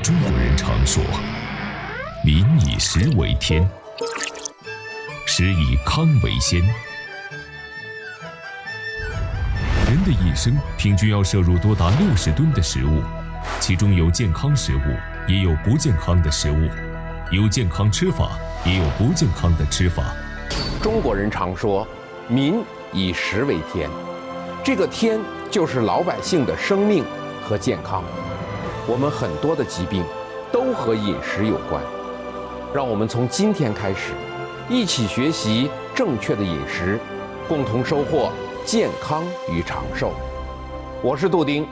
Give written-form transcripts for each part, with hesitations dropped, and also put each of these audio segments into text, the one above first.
中国人常说民以食为天，食以康为先。人的一生平均要摄入多达60吨的食物，其中有健康食物，也有不健康的食物，有健康吃法，也有不健康的吃法。中国人常说民以食为天，这个天就是老百姓的生命和健康。我们很多的疾病都和饮食有关，让我们从今天开始一起学习正确的饮食，共同收获健康与长寿。我是杜丁。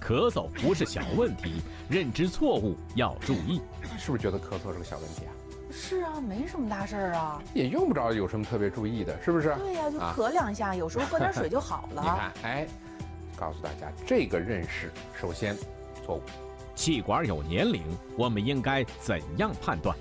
咳嗽不是小问题，认知错误要注意。是不是觉得咳嗽是个小问题啊？是啊，没什么大事儿啊，也用不着有什么特别注意的，是不是？对呀，就咳2下，有时候喝点水就好了。你看，告诉大家这个认识，首先错误。气管有年龄，我们应该怎样判断？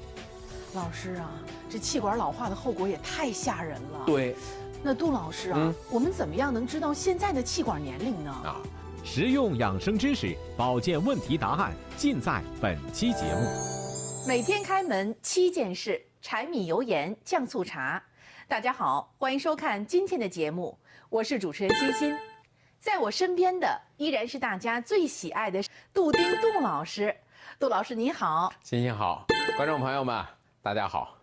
老师啊，这气管老化的后果也太吓人了。对，那杜老师啊，我们怎么样能知道现在的气管年龄呢？实用养生知识，保健问题答案，尽在本期节目。每天开门7件事，柴米油盐酱醋茶。大家好，欢迎收看今天的节目，我是主持人欣欣。在我身边的依然是大家最喜爱的杜丁杜老师。杜老师你好。欣欣好，观众朋友们大家好。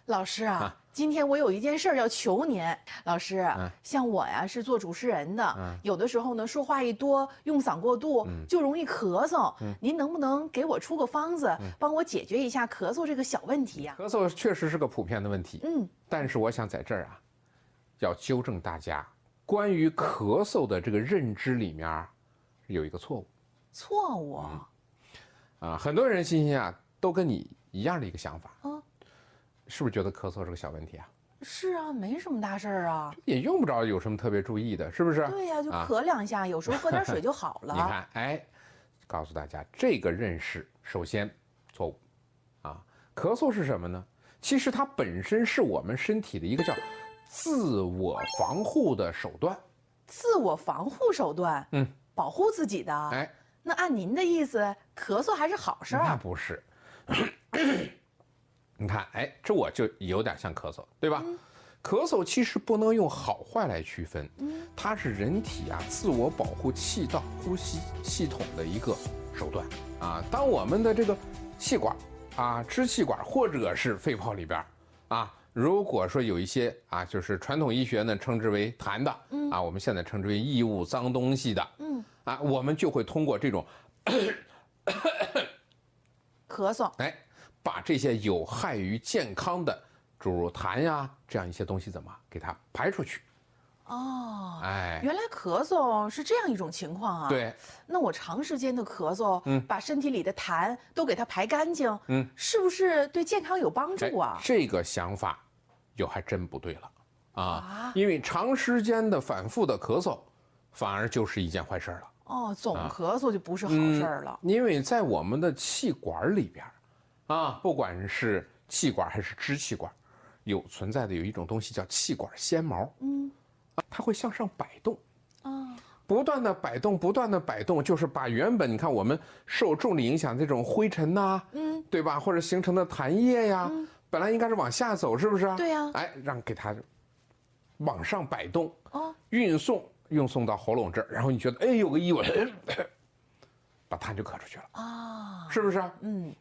老师啊，今天我有一件事儿要求您。老师，像我呀是做主持人的，有的时候呢说话一多，用嗓过度，就容易咳嗽。您能不能给我出个方子，帮我解决一下咳嗽这个小问题呀？咳嗽确实是个普遍的问题，但是我想在这儿啊，要纠正大家关于咳嗽的这个认知里面有一个错误。错误？很多人欣欣啊都跟你一样的一个想法。是不是觉得咳嗽是个小问题啊？是啊，没什么大事儿啊，也用不着有什么特别注意的，是不是？对呀，就咳2下，有时候喝点水就好了。你看，告诉大家这个认识，首先错误。咳嗽是什么呢？其实它本身是我们身体的一个叫自我防护的手段。自我防护手段？保护自己的。那按您的意思，咳嗽还是好事儿？那不是。你看，这我就有点像咳嗽，对吧？咳嗽其实不能用好坏来区分，它是人体自我保护气道、呼吸系统的一个手段当我们的这个气管支气管或者是肺泡里边如果说有一些就是传统医学呢称之为痰的我们现在称之为异物、脏东西的我们就会通过这种咳嗽把这些有害于健康的诸如痰呀这样一些东西怎么给它排出去。原来咳嗽是这样一种情况啊。对。那我长时间的咳嗽把身体里的痰都给它排干净是不是对健康有帮助啊？这个想法还真不对了因为长时间的反复的咳嗽反而就是一件坏事了。总咳嗽就不是好事了。因为在我们的气管里边不管是气管还是支气管，存在的有一种东西叫气管纤毛，它会向上摆动，不断的摆动，不断的摆动，就是把原本你看我们受重力影响这种灰尘对吧，或者形成的痰液呀，本来应该是往下走，是不是？对呀。让给它往上摆动，运送到喉咙这儿，然后你觉得有个异味。把痰就咳出去了是不是？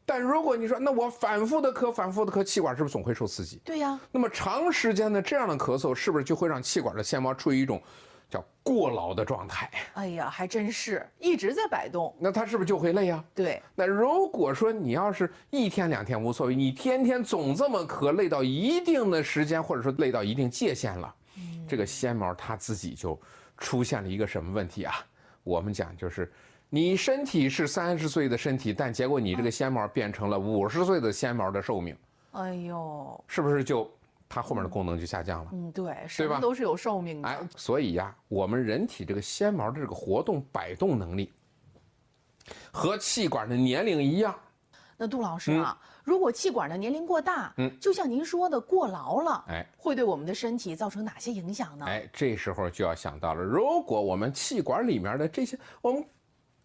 但如果你说那我反复的咳，气管是不是总会受刺激？对呀。那么长时间的这样的咳嗽，是不是就会让气管的纤毛处于一种叫过劳的状态？哎呀，还真是一直在摆动。那它是不是就会累啊？对。那如果说你要是1天2天无所谓，你天天总这么咳，累到一定的时间，或者说累到一定界限了，这个纤毛它自己就出现了一个什么问题啊？我们讲就是你身体是30岁的身体，但结果你这个纤毛变成了50岁的纤毛的寿命。哎呦，是不是就它后面的功能就下降了？对，什么都是有寿命的。所以我们人体这个纤毛的这个活动摆动能力，和气管的年龄一样。那杜老师啊，如果气管的年龄过大，就像您说的过劳了，会对我们的身体造成哪些影响呢？这时候就要想到了，如果我们气管里面的这些我们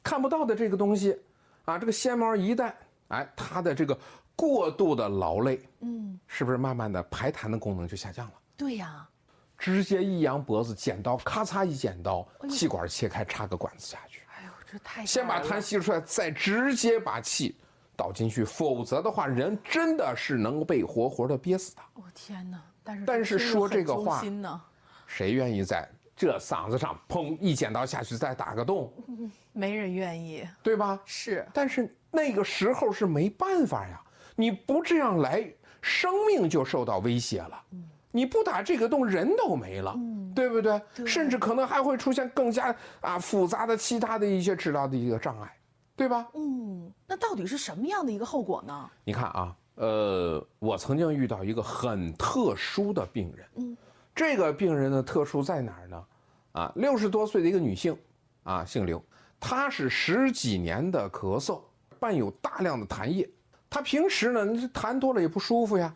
看不到的这个东西，这个纤毛一旦它的这个过度的劳累，是不是慢慢的排痰的功能就下降了？对呀，直接一扬脖子，剪刀咔嚓一剪刀，气管切开，插个管子下去。哎呦，这太先把痰吸出来，再直接把气倒进去，否则的话，人真的是能被活活的憋死的。我天哪！但是说这个话，谁愿意在这嗓子上砰一剪刀下去再打个洞？没人愿意，对吧？是。但是那个时候是没办法呀，你不这样来，生命就受到威胁了。你不打这个洞，人都没了，对不对？甚至可能还会出现更加复杂的其他的一些治疗的一个障碍。对吧？那到底是什么样的一个后果呢？你看啊，我曾经遇到一个很特殊的病人，这个病人的特殊在哪儿呢？60多岁的一个女性，姓刘，她是10几年的咳嗽，伴有大量的痰液，她平时呢痰多了也不舒服呀，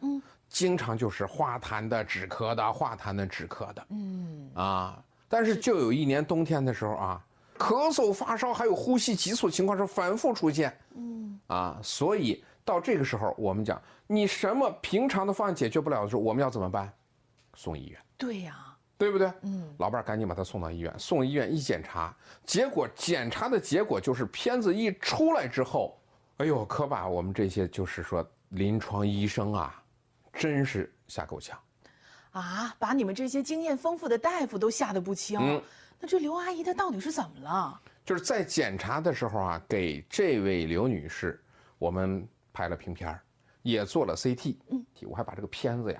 经常就是化痰的、止咳的、化痰的、止咳的，但是就有一年冬天的时候咳嗽、发烧，还有呼吸急促情况是反复出现，所以到这个时候，我们讲你什么平常的方案解决不了的时候，我们要怎么办？送医院。对呀，对不对？老伴儿赶紧把他送到医院，送医院一检查，结果检查的结果就是片子一出来之后，哎呦，可把我们这些就是说临床医生真是吓够呛，把你们这些经验丰富的大夫都吓得不轻。那这刘阿姨她到底是怎么了？就是在检查的时候给这位刘女士，我们拍了平片，也做了 CT，我还把这个片子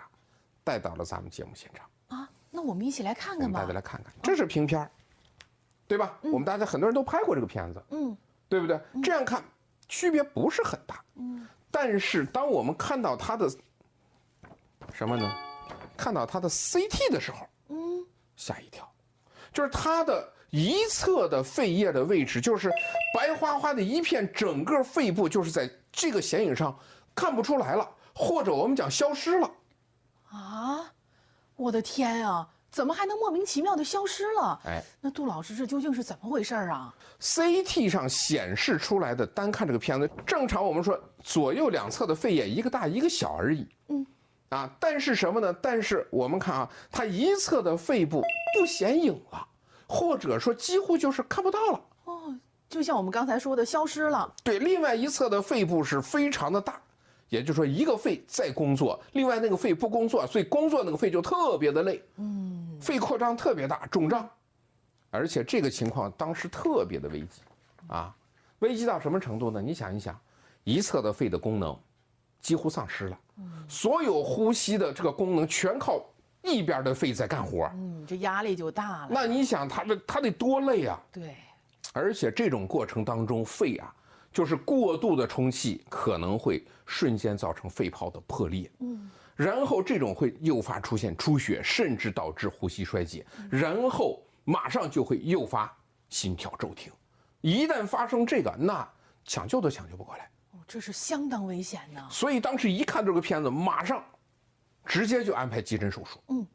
带到了咱们节目现场那我们一起来看看吧。大家来看看，这是平片，对吧？我们大家很多人都拍过这个片子，对不对？这样看区别不是很大，但是当我们看到它的什么呢？看到它的 CT 的时候，吓一跳。就是它的一侧的肺叶的位置，就是白花花的一片，整个肺部就是在这个显影上看不出来了，或者我们讲消失了。我的天啊，怎么还能莫名其妙的消失了？那杜老师，这究竟是怎么回事CT 上显示出来的，单看这个片子，正常我们说左右两侧的肺叶一个大一个小而已。但是什么呢？但是我们看它一侧的肺部不显影了，或者说几乎就是看不到了。就像我们刚才说的，消失了。对，另外一侧的肺部是非常的大，也就是说一个肺在工作，另外那个肺不工作，所以工作那个肺就特别的累。肺扩张特别大，肿胀，而且这个情况当时特别的危急危急到什么程度呢？你想一想，一侧的肺的功能几乎丧失了，所有呼吸的这个功能全靠一边的肺在干活，这压力就大了。那你想他得多累对，而且这种过程当中，肺就是过度的充气，可能会瞬间造成肺泡的破裂，然后这种会诱发出现出血，甚至导致呼吸衰竭，然后马上就会诱发心跳骤停。一旦发生这个，那抢救都抢救不过来。这是相当危险的。所以当时一看这个片子，马上直接就安排急诊手术，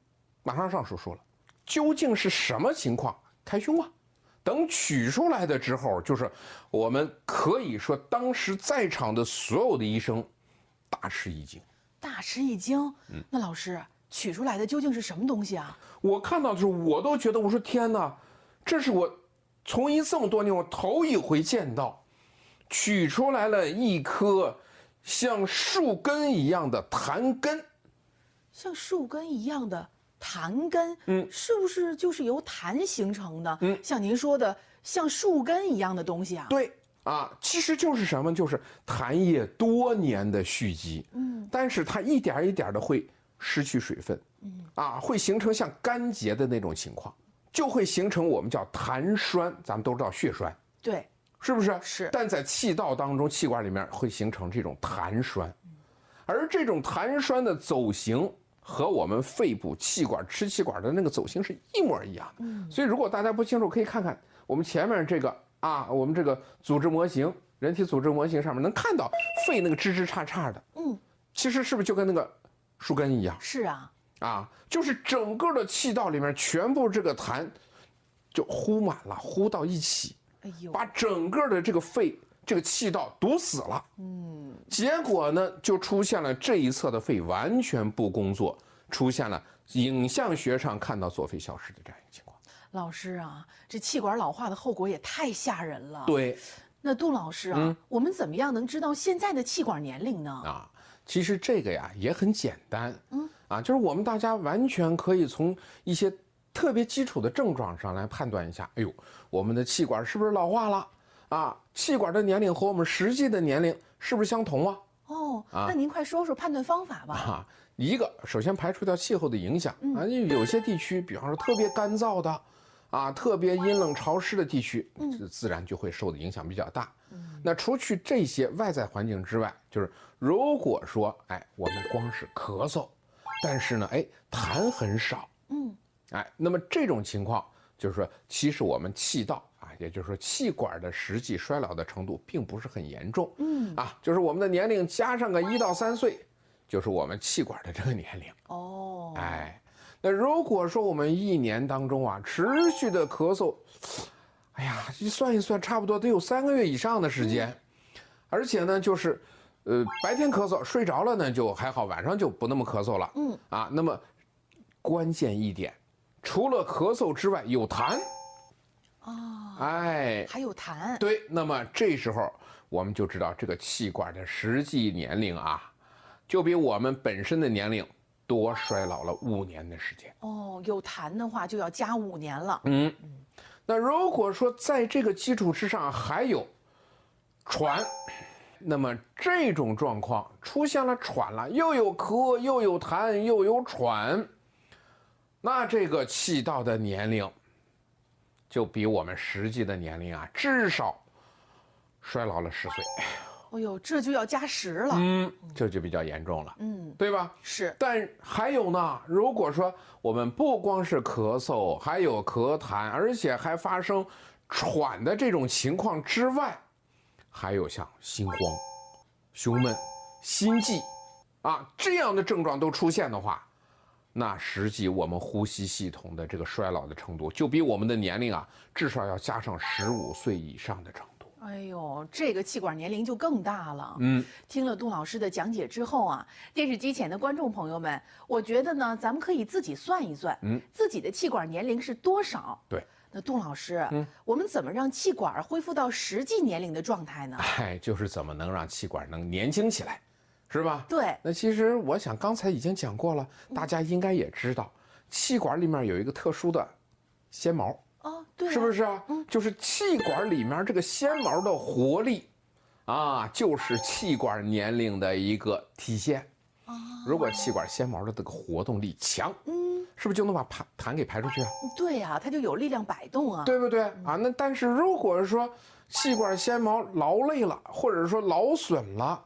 马上上手术了。究竟是什么情况？开胸等取出来的之后，就是我们可以说当时在场的所有的医生大吃一惊。大吃一惊。那老师，取出来的究竟是什么东西我看到的时候，我都觉得，我说天哪，这是我从医这么多年我头一回见到。取出来了一颗像树根一样的痰根。像树根一样的痰根，是不是就是由痰形成的？像您说的像树根一样的东西对其实就是什么？就是痰液多年的蓄积，但是它一点一点的会失去水分，会形成像干结的那种情况，就会形成我们叫痰栓，咱们都知道血栓，对。是不是？是。但在气道当中，气管里面会形成这种痰栓，而这种痰栓的走形和我们肺部气管、支气管的那个走形是一模一样的。所以如果大家不清楚，可以看看我们前面这个啊，我们这个组织模型，人体组织模型上面能看到肺那个支支叉叉的，其实是不是就跟那个树根一样？是啊，啊，就是整个的气道里面全部这个痰就呼满了，呼到一起，哎呦，把整个的这个肺这个气道堵死了。结果呢就出现了这一侧的肺完全不工作，出现了影像学上看到左肺消失的这样一个情况。老师啊，这气管老化的后果也太吓人了。对，那杜老师啊，我们怎么样能知道现在的气管年龄呢？啊，其实这个呀也很简单，就是我们大家完全可以从一些特别基础的症状上来判断一下，哎呦，我们的气管是不是老化了？啊，气管的年龄和我们实际的年龄是不是相同啊？哦，那您快说说判断方法吧。一个，首先排除掉气候的影响啊，因为有些地区，比方说特别干燥的，啊，特别阴冷潮湿的地区，自然就会受的影响比较大。那除去这些外在环境之外，就是如果说，哎，我们光是咳嗽，但是呢，哎，痰很少，那么这种情况就是说，其实我们气道啊，也就是说气管的实际衰老的程度并不是很严重，就是我们的年龄加上个1到3岁，就是我们气管的这个年龄。哦，那如果说我们1年当中啊，持续的咳嗽，哎呀，一算一算，差不多得有3个月以上的时间，而且呢，就是白天咳嗽，睡着了呢就还好，晚上就不那么咳嗽了。那么关键一点，除了咳嗽之外，有痰。还有痰。对，那么这时候我们就知道这个气管的实际年龄啊，就比我们本身的年龄多衰老了5年的时间。哦，有痰的话就要加5年了。那如果说在这个基础之上还有喘，那么这种状况出现了喘了，又有咳，又有痰，又有喘，那这个气道的年龄就比我们实际的年龄啊，至少衰老了10岁。哎呦，这就要加10了。这就比较严重了。对吧？是。但还有呢，如果说我们不光是咳嗽，还有咳痰，而且还发生喘的这种情况之外，还有像心慌、胸闷、心悸啊这样的症状都出现的话，那实际我们呼吸系统的这个衰老的程度，就比我们的年龄啊，至少要加上15岁以上的程度。哎呦，这个气管年龄就更大了。听了杜老师的讲解之后啊，电视机前的观众朋友们，我觉得呢，咱们可以自己算一算，自己的气管年龄是多少。对。那杜老师，我们怎么让气管恢复到实际年龄的状态呢？就是怎么能让气管能年轻起来，是吧？对。那其实我想刚才已经讲过了，大家应该也知道，气管里面有一个特殊的纤毛。对，是不是啊？就是气管里面这个纤毛的活力，就是气管年龄的一个体现。如果气管纤毛的这个活动力强，是不是就能把痰给排出去啊？对呀，它就有力量摆动啊，对不对啊？那但是如果说气管纤毛劳累了，或者说劳损了，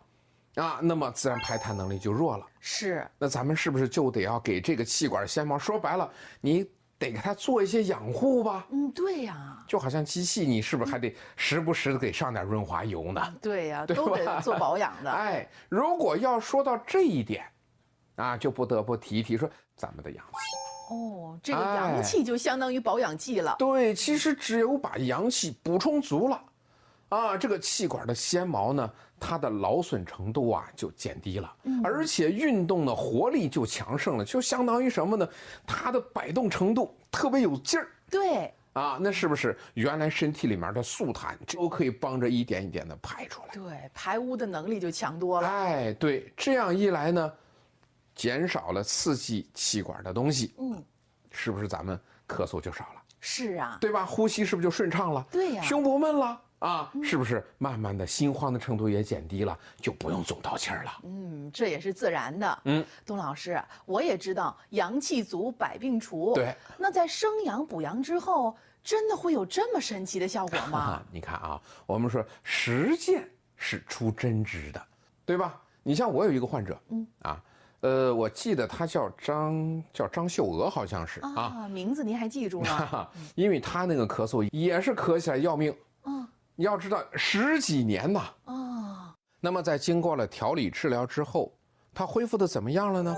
那么自然排痰能力就弱了。是。那咱们是不是就得要给这个气管纤毛，说白了，你得给它做一些养护吧？对呀。就好像机器，你是不是还得时不时的给上点润滑油呢？对呀，都得做保养的。如果要说到这一点，就不得不提一提说咱们的阳气。这个阳气就相当于保养剂了。对，其实只有把阳气补充足了，这个气管的纤毛呢，它的劳损程度就减低了，而且运动的活力就强盛了，就相当于什么呢？它的摆动程度特别有劲儿。对。那是不是原来身体里面的素痰都可以帮着一点一点的排出来？对，排污的能力就强多了。对，这样一来呢，减少了刺激气管的东西，是不是咱们咳嗽就少了？是啊，对吧？呼吸是不是就顺畅了？对呀，胸不闷了是不是慢慢的心慌的程度也减低了，就不用总倒气儿了？这也是自然的。董老师，我也知道阳气足百病除。对。那在生阳补阳之后，真的会有这么神奇的效果吗？你看我们说实践是出真知的，对吧？你像我有一个患者，我记得他叫张秀娥，好像是名字您还记住了？因为他那个咳嗽也是咳起来要命，你要知道10几年呐。哦，那么在经过了调理治疗之后，他恢复的怎么样了呢？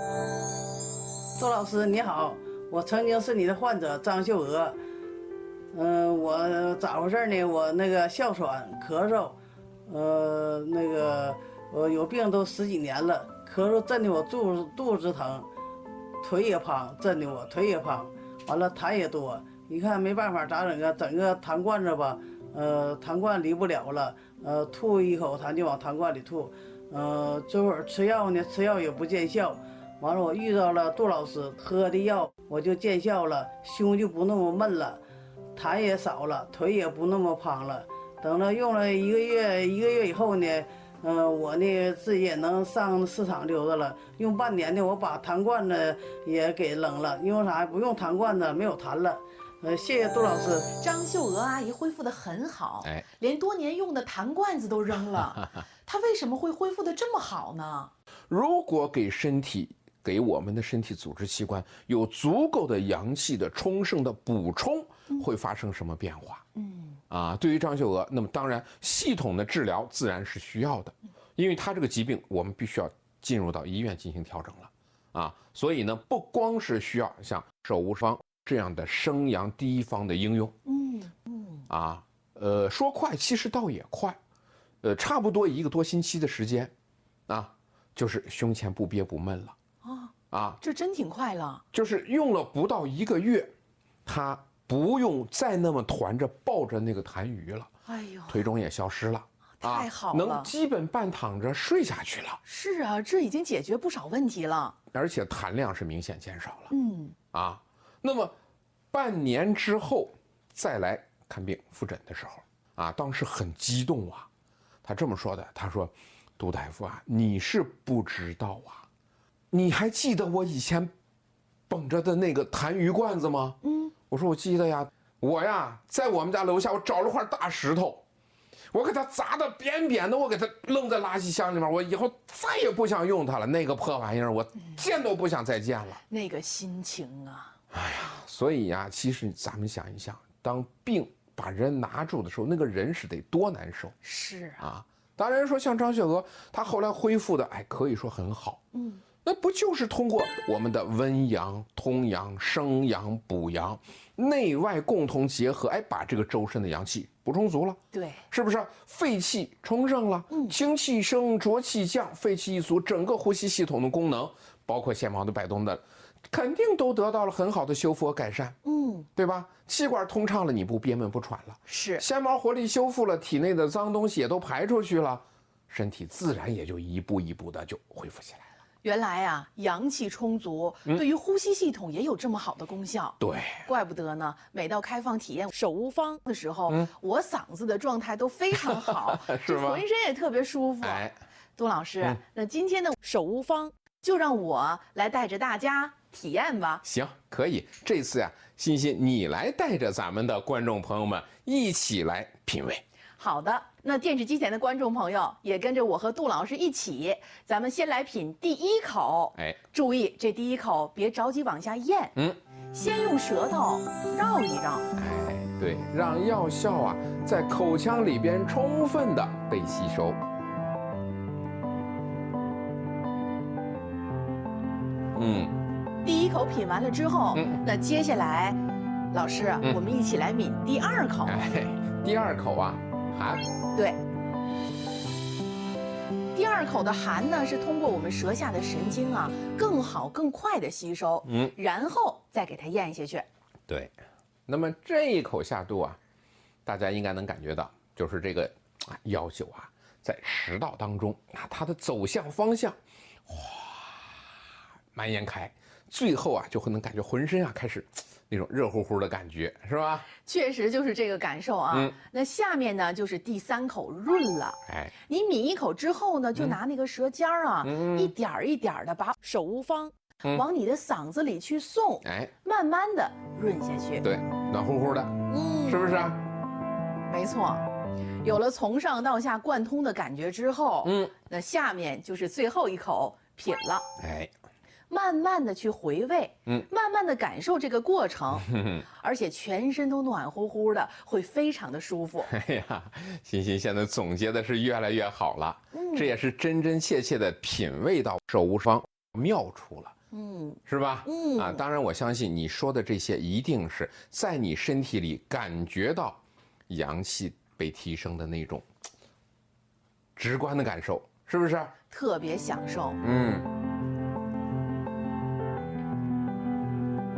周老师你好，我曾经是你的患者张秀娥。我咋回事呢？我那个哮喘、咳嗽，我有病都10几年了，咳嗽震得我肚子疼，腿也胖，震得我腿也胖，完了痰也多。你看没办法，咋整啊？整个痰罐子吧，痰罐离不了了，吐一口痰就往痰罐里吐，这会儿吃药呢，吃药也不见效。完了，我遇到了杜老师，喝的药我就见效了，胸就不那么闷了，痰也少了，腿也不那么胖了。等了用了一个月以后呢，我呢自己也能上市场溜达了。用半年呢，我把痰罐子也给扔了，因为啥？不用痰罐子，没有痰了。谢谢杜老师。张秀娥阿姨恢复得很好，哎，连多年用的痰罐子都扔了。她为什么会恢复得这么好呢？如果给我们的身体组织器官有足够的阳气的充盛的补充，会发生什么变化？对于张秀娥，那么当然系统的治疗自然是需要的，因为她这个疾病我们必须要进入到医院进行调整了，所以呢，不光是需要像手无方这样的生阳第一方的应用，说快其实倒也快，差不多1个多星期的时间，就是胸前不憋不闷了。这真挺快了。就是用了不到1个月，他不用再那么团着抱着那个痰盂了，哎呦，腿肿也消失了，太好了，能基本半躺着睡下去了。是啊，这已经解决不少问题了，而且痰量是明显减少了。那么半年之后再来看病复诊的时候，当时很激动啊，他这么说的，他说：“杜大夫啊，你是不知道啊。你还记得我以前捧着的那个痰盂罐子吗？”我说我记得呀，我呀在我们家楼下，我找了块大石头，我给它砸得扁扁的，我给它扔在垃圾箱里面，我以后再也不想用它了。那个破玩意儿，我见都不想再见了。那个心情啊！哎呀，所以呀，其实咱们想一想，当病把人拿住的时候，那个人是得多难受。是啊，当然说像张秀娥，她后来恢复的，可以说很好。那不就是通过我们的温阳、通阳、生阳、补阳，内外共同结合，把这个周身的阳气补充足了。对，是不是？肺气充盛了，清气升，浊气降，肺气一足，整个呼吸系统的功能，包括腺毛的摆动的，肯定都得到了很好的修复和改善。对吧？气管通畅了，你不憋闷不喘了，是纤毛活力修复了，体内的脏东西也都排出去了，身体自然也就一步一步的就恢复起来了。原来啊，阳气充足，对于呼吸系统也有这么好的功效。对，怪不得呢。每到开放体验手无方的时候，我嗓子的状态都非常好，是吗？浑身也特别舒服。杜老师，那今天的手无方就让我来带着大家体验吧。行，可以。这次呀，欣欣你来带着咱们的观众朋友们一起来品味。好的，那电视机前的观众朋友也跟着我和杜老师一起，咱们先来品第一口。注意这第一口别着急往下咽，先用舌头绕一绕。对，让药效啊在口腔里边充分的被吸收。第一口品完了之后，那接下来，老师，我们一起来抿第二口。第二口啊。寒，对，第二口的寒呢，是通过我们舌下的神经啊，更好、更快的吸收，然后再给它咽下去。对，那么这一口下肚啊，大家应该能感觉到，就是这个药酒啊，在食道当中，它的走向方向，蔓延开，最后啊，就会能感觉浑身啊开始。那种热乎乎的感觉是吧？确实就是这个感受啊。那下面呢就是第三口润了。你抿一口之后呢，就拿那个舌尖啊，一点儿一点儿的把手无方往你的嗓子里去送，慢慢的润下去。对，暖乎乎的，是不是啊？没错，有了从上到下贯通的感觉之后，那下面就是最后一口品了。慢慢的去回味，慢慢的感受这个过程，而且全身都暖乎乎的，会非常的舒服。哎呀，欣欣现在总结的是越来越好了，这也是真真切切的品味到手无双妙处了。是吧？当然我相信你说的这些一定是在你身体里感觉到阳气被提升的那种直观的感受，是不是？特别享受。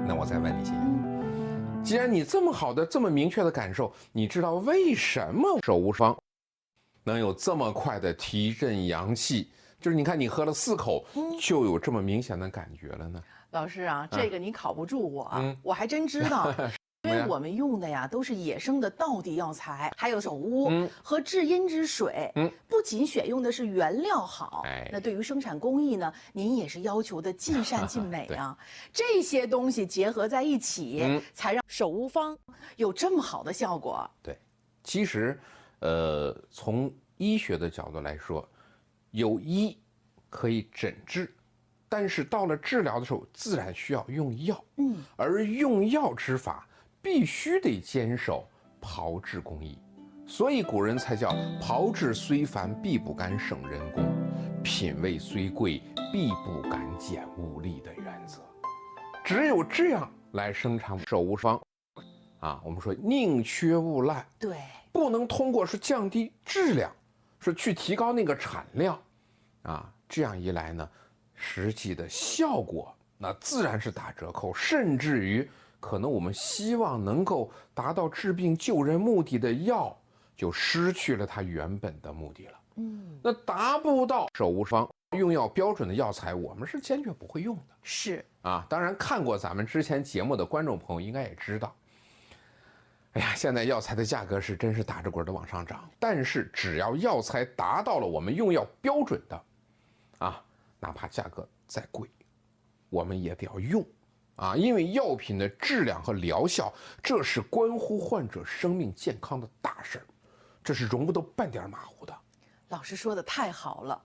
那我再问你，欣欣，既然你这么好的、这么明确的感受，你知道为什么手无双能有这么快的提振阳气？就是你看，你喝了4口，就有这么明显的感觉了呢。老师啊，这个你考不住我，我还真知道。因为我们用的呀都是野生的道地药材，还有手乌和制阴之水，不仅选用的是原料好，那对于生产工艺呢，您也是要求的尽善尽美啊。这些东西结合在一起，才让手乌方有这么好的效果。对，其实，从医学的角度来说，有医可以诊治，但是到了治疗的时候，自然需要用药。而用药之法必须得坚守炮制工艺，所以古人才叫炮制虽繁必不敢省人工，品味虽贵必不敢减物力的原则。只有这样来生产手无双啊，我们说宁缺毋滥，对，不能通过是降低质量，是去提高那个产量啊，这样一来呢，实际的效果那自然是打折扣，甚至于可能我们希望能够达到治病救人目的的药，就失去了它原本的目的了。那达不到手无双用药标准的药材，我们是坚决不会用的。是啊，当然看过咱们之前节目的观众朋友应该也知道，哎呀，现在药材的价格是真是打着滚的往上涨。但是只要药材达到了我们用药标准的，啊，哪怕价格再贵，我们也得要用。啊，因为药品的质量和疗效，这是关乎患者生命健康的大事儿，这是容不得半点马虎的。老师说的太好了，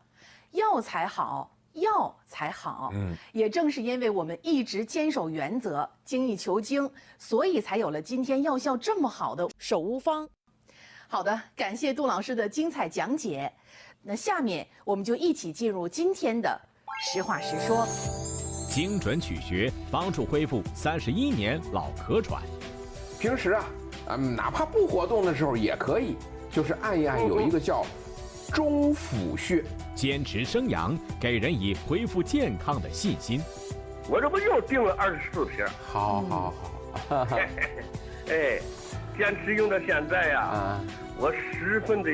药材好，药才好。也正是因为我们一直坚守原则，精益求精，所以才有了今天药效这么好的手乌方。好的，感谢杜老师的精彩讲解。那下面我们就一起进入今天的实话实说。精准取穴，帮助恢复31年老咳喘。平时啊，哪怕不活动的时候也可以，就是按一按，有一个叫中府穴，坚持生阳，给人以恢复健康的信心。我这不又订了24瓶？好，哎，坚持用到现在呀，我十分的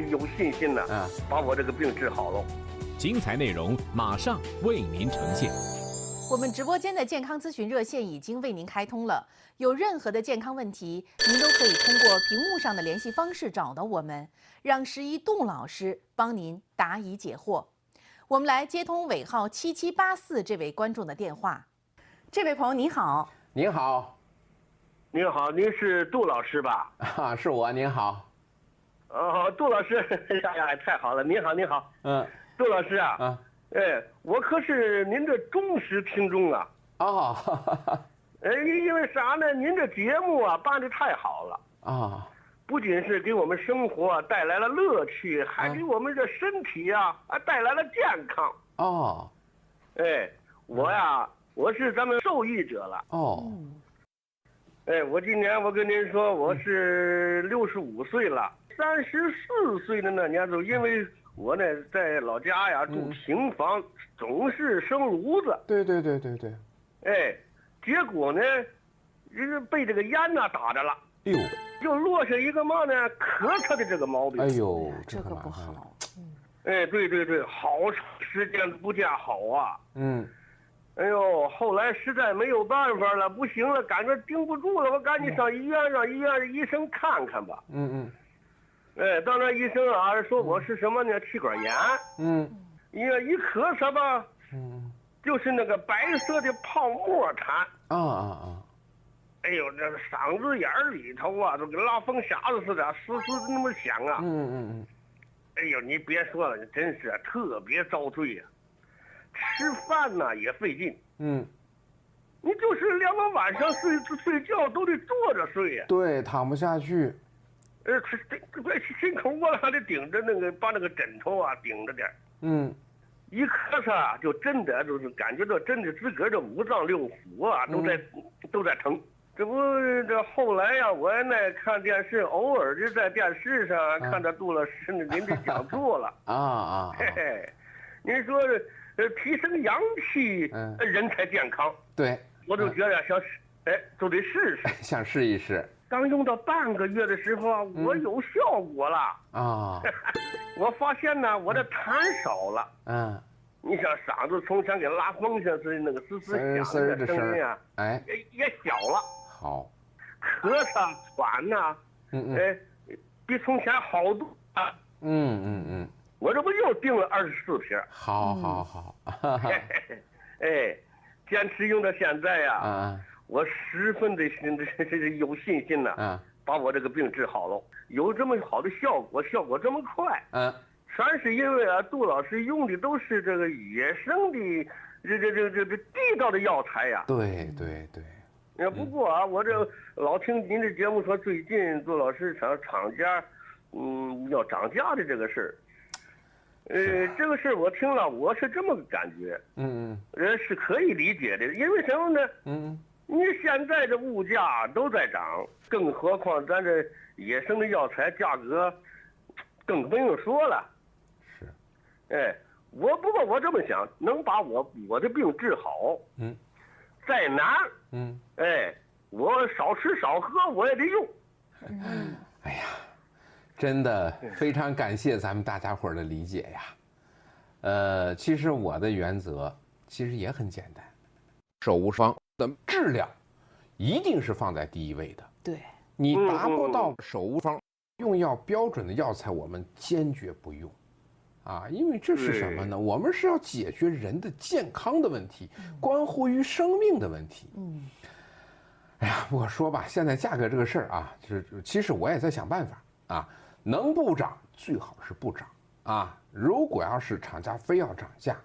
有信心呐，把我这个病治好了。精彩内容马上为您呈现。我们直播间的健康咨询热线已经为您开通了，有任何的健康问题，您都可以通过屏幕上的联系方式找到我们，让11杜老师帮您答疑解惑。我们来接通尾号7784这位观众的电话。这位朋友你好。您好。您好，您是杜老师吧？啊，是我，您好。杜老师，哎呀，太好了，您好，您好。杜老师啊，我可是您的忠实听众啊。因为啥呢？您这节目啊办得太好了不仅是给我们生活带来了乐趣，还给我们这身体啊带来了健康。我是咱们受益者了。我今年我跟您说，我是65岁了。34岁的那年头，因为我呢在老家呀住平房，总是生炉子。对。结果呢，被这个烟呐打着了。哎呦，就落下一个嘛呢，咳嗽的这个毛病。哎呦，这个不好。对，好长时间不见好啊。哎呦，后来实在没有办法了，不行了，感觉顶不住了，我赶紧上医院，让医院的医生看看吧。到那医生啊说我是什么呢？气管炎。一咳嗽吧，就是那个白色的泡沫痰。哎呦，这个嗓子眼里头啊，都跟拉风匣子似的，嘶嘶的那么响啊。哎呦，你别说了，真是特别遭罪呀。吃饭呢也费劲。你就是连个晚上睡觉都得坐着睡呀。对，躺不下去。这心口窝了还得顶着把那个枕头啊顶着点。一咳嗽就真的就是感觉到真的自个儿这五脏六腑啊都在疼。这不这后来呀，我呢看电视，偶尔就在电视上看到杜老师您的讲座了。嘿嘿，您说提升阳气，人才健康。对，我就觉得就得试试，想试一试。刚用到半个月的时候啊，我有效果了啊！我发现呢，我的痰少了。你想嗓子从前给拉风扇似的那个嘶响的声音啊，也小了。好，咳嗽喘呐，比从前好多啊。我这不又订了24瓶。好。坚持用到现在呀，我十分的有信心呐，把我这个病治好了，有这么好的效果这么快，全是因为杜老师用的都是这个野生的这地道的药材呀。对。不过我这老听您的节目说，最近杜老师厂家要涨价的这个事儿。这个事儿我听了，我是这么个感觉，是可以理解的，因为什么呢？你现在这物价都在涨，更何况咱这野生的药材价格更不用说了。不过我这么想，能把我的病治好，再难，我少吃少喝我也得用。哎呀。真的非常感谢咱们大家伙的理解呀。其实我的原则其实也很简单，手无方的质量一定是放在第一位的。对，你达不到手无方，用药标准的药材我们坚决不用。因为这是什么呢？我们是要解决人的健康的问题，关乎于生命的问题。哎呀，我说吧，现在价格这个事儿啊，其实我也在想办法。能不涨最好是不涨如果要是厂家非要涨价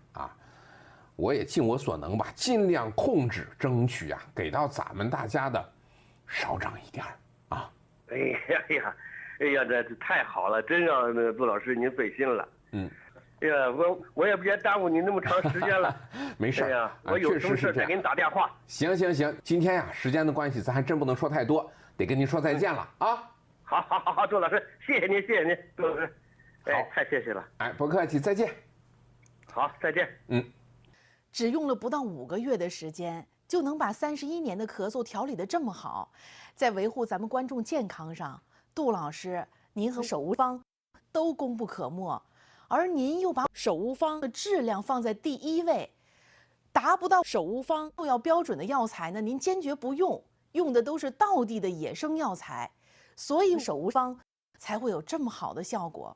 我也尽我所能吧，尽量控制，争取给到咱们大家的少涨一点哎呀，这太好了，真让杜老师您费心了。哎呀，我也别耽误你那么长时间了。没事呀，我有什么事再给你打电话。行，今天时间的关系，咱还真不能说太多，得跟您说再见了好，杜老师，谢谢您，杜老师，太谢谢了，不客气，再见。好，再见。只用了不到5个月的时间，就能把31年的咳嗽调理得这么好，在维护咱们观众健康上，杜老师您和手无方都功不可没，而您又把手无方的质量放在第一位，达不到手无方用药标准的药材呢，您坚决不用，用的都是道地的野生药材。所以手无方才会有这么好的效果。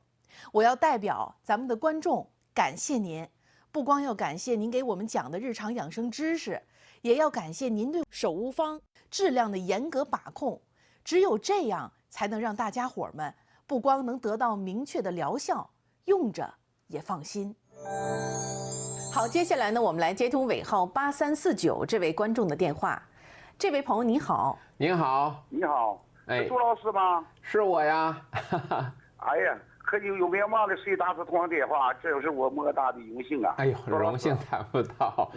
我要代表咱们的观众感谢您，不光要感谢您给我们讲的日常养生知识，也要感谢您对手无方质量的严格把控。只有这样，才能让大家伙们不光能得到明确的疗效，用着也放心。好，接下来呢，我们来接通尾号8349这位观众的电话。这位朋友你好。您好。你好。是杜老师吗？是我呀。哎呀，可有别忘了谁打出同样电话，这是我莫大的荣幸啊！哎呦，荣幸谈不到。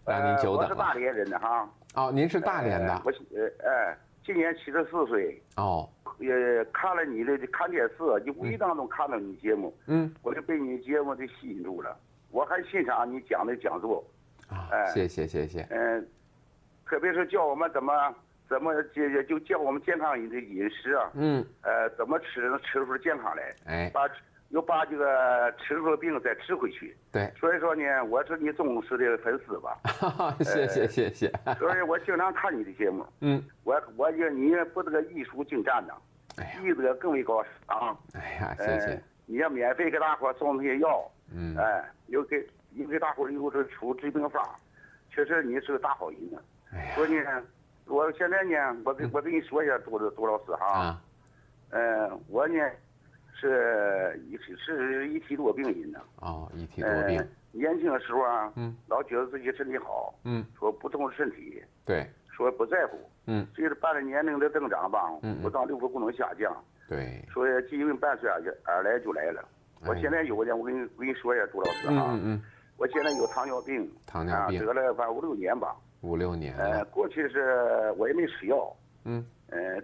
让您久等了。我是大连人的哈。哦，您是大连的。今年74岁。哦。看了你的看电视，就无意当中看到你节目，我就被你节目给吸引住了。我还欣赏你讲的讲座。谢谢。特别是教我们怎么就教我们健康的饮食啊，怎么吃能吃出健康来，把这个吃出的病再治回去。对，所以说呢，我是你忠实的粉丝吧。谢谢。所以我经常看你的节目。我你不这个艺术精湛呐，艺德更为高尚。哎呀，谢谢。你要免费给大伙送那些药，又给大伙有这出治病法，确实你是个大好人呢。所以呢。我现在呢，我跟你说一下，杜老师哈，我呢是一体多病人呢。哦，一体多病。年轻的时候啊，老觉得自己身体好，说不重视身体，对，说不在乎，随着伴着年龄的增长吧，五脏六腑功能下降，对，所以疾病伴随而来就来了。我现在有点，我跟你说一下，朱老师啊，我现在有糖尿病，得了反正5、6年吧，5、6年。过去是我也没吃药，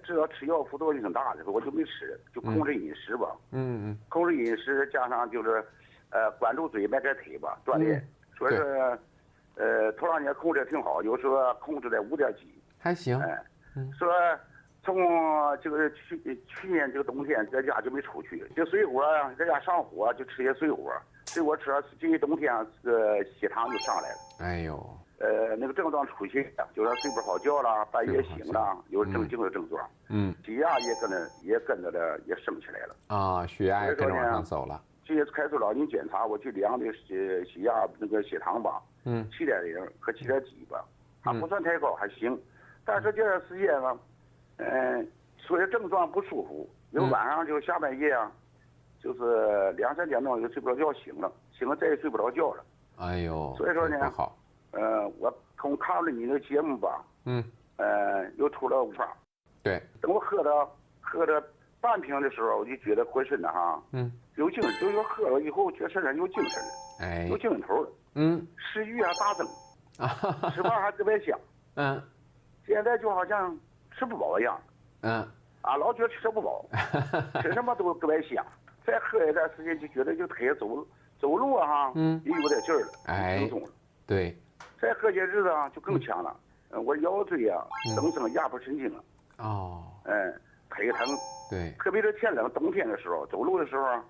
只要吃药副作用挺大的，我就没吃，就控制饮食吧，控制饮食加上就是，管住嘴，迈开腿吧，锻炼，说是，头2年控制挺好，有时候控制在5点几，还行，说从这个去年这个冬天在家就没出去，这水果啊，在家上火就吃些水果，水果吃这冬天这个血糖就上来了，哎呦。那个症状出现了，就是睡不好觉了，半夜醒了，有正经的症状。血压也跟着的也升起来了。啊，血压也跟着往上走了。这些开出老年检查，我去量的血压那个血糖吧，7.0和7.几吧，还不算太高，还行。但是这段时间吧，所以症状不舒服，有晚上就下半夜啊，就是2、3点钟就睡不着觉，醒了再也睡不着觉了。哎呦，所以说呢，不好。我看了你那个节目吧，又出了5方。对。等我喝了半瓶的时候，我就觉得浑身的哈，有精神，就是喝了以后觉得身上有精神了，有精神头了，食欲还大增，吃饭还特别香，现在就好像吃不饱一样，老觉得吃不饱，吃什么都特别香，再喝一段时间就觉得就腿走路啊也有点劲儿了，轻松了，对。再喝些日子啊，就更强了。我腰椎啊、增生压迫神经了。腿疼。对。特别是天冷冬天的时候，走路的时候啊，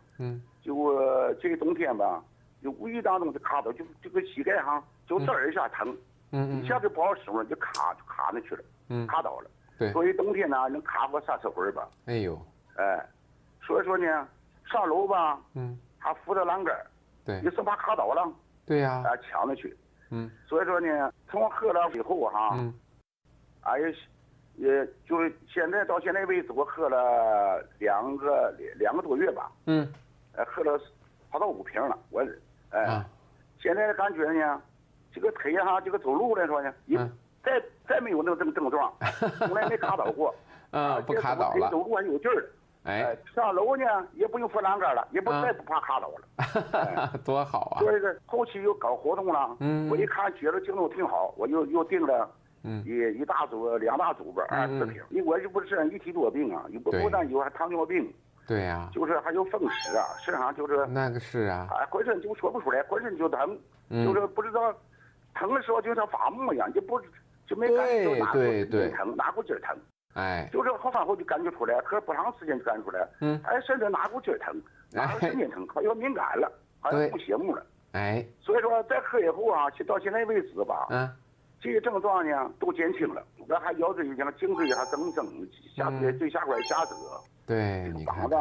就这个冬天吧，就无意当中就卡到，就这个膝盖上就这儿一下疼，一下就不好使了，就卡那去了，卡倒了。对。所以冬天呢，能卡过3、4回吧。哎呦。所以说呢，上楼吧，还扶着栏杆，对，你生怕卡倒了。对呀。抢着去。所以说呢，从喝了以后哈，也就是到现在为止，我喝了2个多月吧，喝了跑到5瓶了，我现在的感觉呢，这个腿哈，这个走路来说呢，再没有那个症状，从来没卡倒过，不卡倒了，走路还有劲儿。上楼呢也不用扶栏杆了，再不怕卡倒了，多好啊！所以说后期又搞活动了，我一看觉得精神挺好，我又订了，一大组、2大组吧，20瓶。我就不是一体多病啊，不但有还糖尿病，对呀，就是还有风湿啊，身上就是那个是啊，浑身就说不出来，浑身就疼，就是不知道疼的时候就像发木一样，就没感觉到哪股劲疼，哪股劲疼。就是喝饭后就感觉出来，喝不长时间就感觉出来，身上哪股劲疼，哪个神经疼，好像敏感了，好像不醒目了，所以说再喝以后啊，到现在为止吧，这些症状呢都减轻了，我还腰椎像颈椎还增生，最下块下折，对，这个膀子，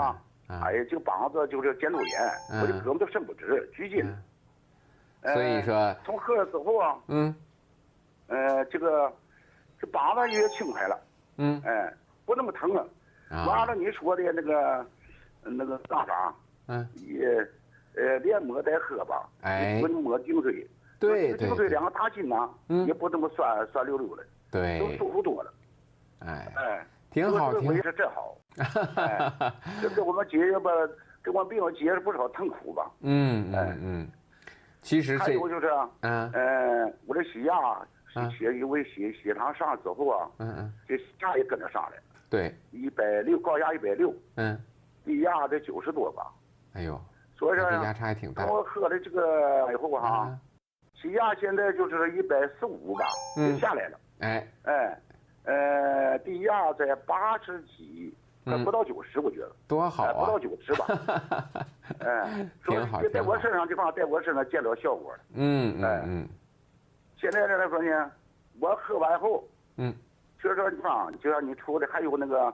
这个膀子就是肩周炎，我的胳膊都伸不直，拘紧，所以说从喝了之后啊，这膀子也轻快了。不那么疼了。完了，你说的那个干啥？也连抹带喝吧，滚抹颈椎。对，颈椎2个大筋呢，也不那么酸溜溜的，对，都舒服多了。挺好，挺好。是真好。这给我们节约吧，给我们病节约不少痛苦吧。其实还有就是，我的血压。因为血糖上之后啊，这压也跟着上来了。对，160，高压160，低压得90多吧。哎呦，所以说压差还挺大。我喝了这个以后哈，血压现在就是145吧，就下来了。低压在80几，不到90，我觉得。多好啊！不到90吧。挺好。在我身上这方在我身上见到效果了。现在来说呢，我喝完后，就是说就像你出的还有那个，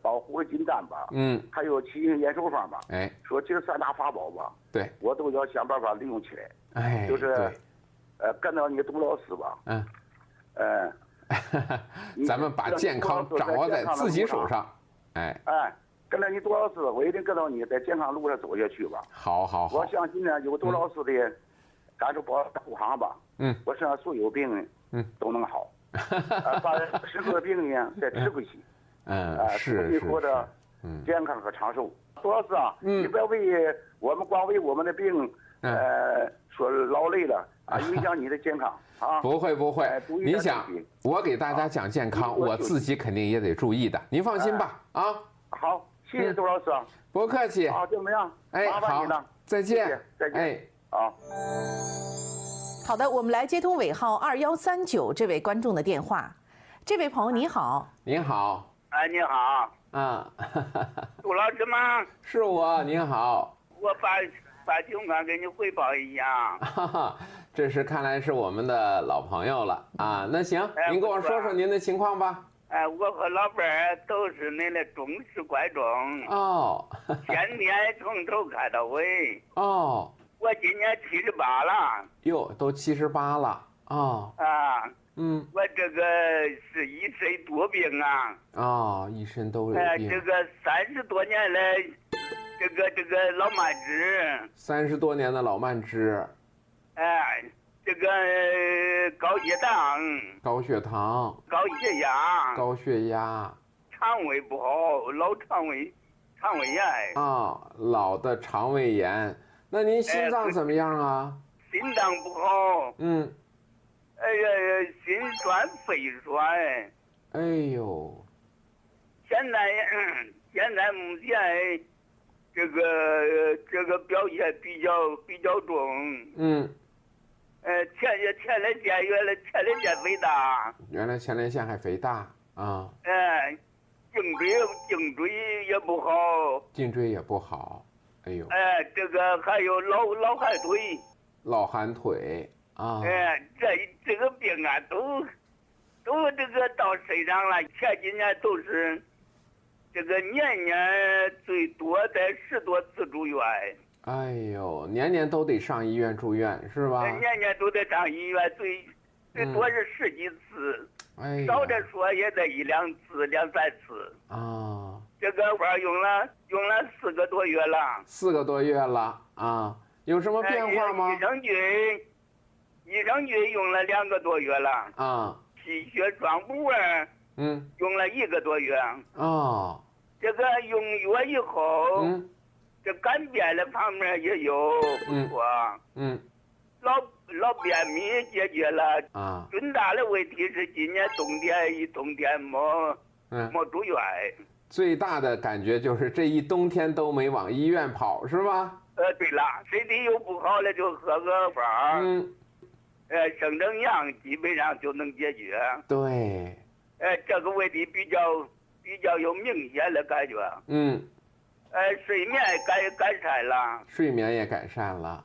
保护金丹吧，还有奇形延寿方吧，说这3大法宝吧，对，我都要想办法利用起来，就是，跟到你杜老师吧，咱们把健康掌握在自己手上，跟着你杜老师，我一定跟到你在健康路上走下去吧。好。我相信呢，有杜老师的干出保护行吧。我身上所有病，都能好。把10个病呢再吃回去。是活得健康和长寿。杜老师啊，你不要光为我们的病，说劳累了啊，影响你的健康啊。不会，你想，我给大家讲健康，我自己肯定也得注意的，您放心吧啊。好，谢谢杜老师。不客气。好，怎么样？麻烦你了。再见。再见。好。好的，我们来接通尾号2139这位观众的电话。这位朋友你好。您好。哎，你好。杜老师吗？是我，您好。我把情况给你汇报一下。这是看来是我们的老朋友了啊。那行，您跟我说说您的情况吧。我和老伴儿都是那个中式怪中。天天从头看到尾。我今年78了。哟，都78了我这个是一身多病啊！一身都有病。这个30多年来，这个老慢支。30多年的老慢支。这个高血糖。高血糖。高血压。肠胃不好，老肠胃炎。老的肠胃炎。那您心脏怎么样啊？心脏不好。心酸肺酸。哎呦。现在目前这个表现比较重。前列腺肥大。原来前列腺还肥大颈椎也不好。颈椎也不好。哎呦。这个还有老寒腿。老寒腿。这个病都这个到身上了，前几年都是这个年最多在10多次住院。哎呦，年都得上医院住院是吧？年都得上医院，最多是10几次，少的说也得1、2次、2、3次。这个玩用了4个多月了。4个多月了有什么变化吗？益生菌用了2个多月了。气血双补用了1个多月。这个用药以后，这改变的方面也有不错。老便秘解决了。最大的问题是今年冬天没住院。最大的感觉就是这一冬天都没往医院跑是吧？对了，身体又不好了就喝个方。生阳基本上就能解决。对。这个问题比较有明显的感觉。睡眠改善了。睡眠也改善了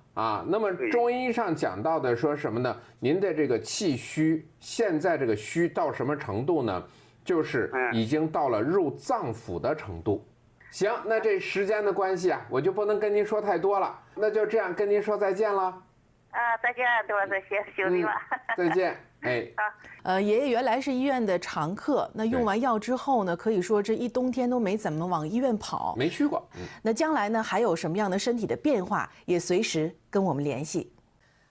那么中医上讲到的说什么呢？您的这个气虚，现在这个虚到什么程度呢？就是已经到了入脏腑的程度。行，那这时间的关系我就不能跟您说太多了，那就这样跟您说再见了。再见，杜老师，休息吧。再见。爷爷原来是医院的常客，那用完药之后呢，可以说这一冬天都没怎么往医院跑，没去过。那将来呢，还有什么样的身体的变化，也随时跟我们联系。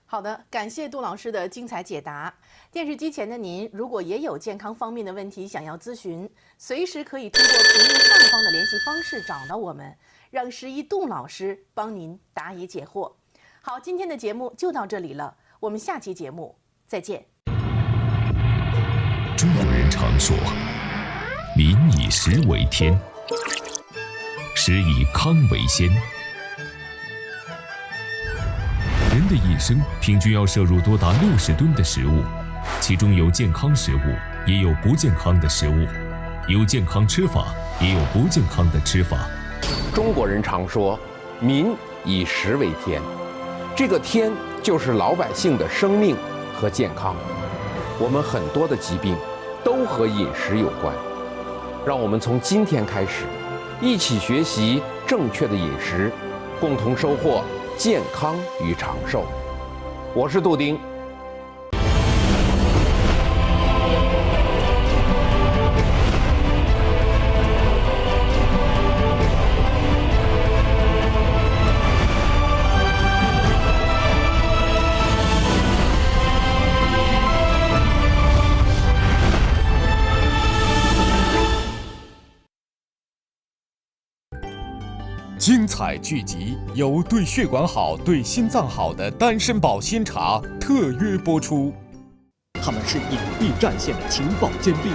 好的，感谢杜老师的精彩解答。电视机前的您，如果也有健康方面的问题想要咨询，随时可以通过屏幕上方的联系方式找到我们，让11杜老师帮您答疑解惑。好，今天的节目就到这里了，我们下期节目再见。中国人常说，民以食为天，食以康为先。人的一生平均要摄入多达60吨的食物，其中有健康食物，也有不健康的食物，有健康吃法，也有不健康的吃法。中国人常说，民以食为天，这个天就是老百姓的生命和健康。我们很多的疾病都和饮食有关，让我们从今天开始，一起学习正确的饮食，共同收获健康与长寿。我是杜丁。精彩剧集由对血管好、对心脏好的丹参保心茶特约播出。他们是隐蔽战线的情报尖兵，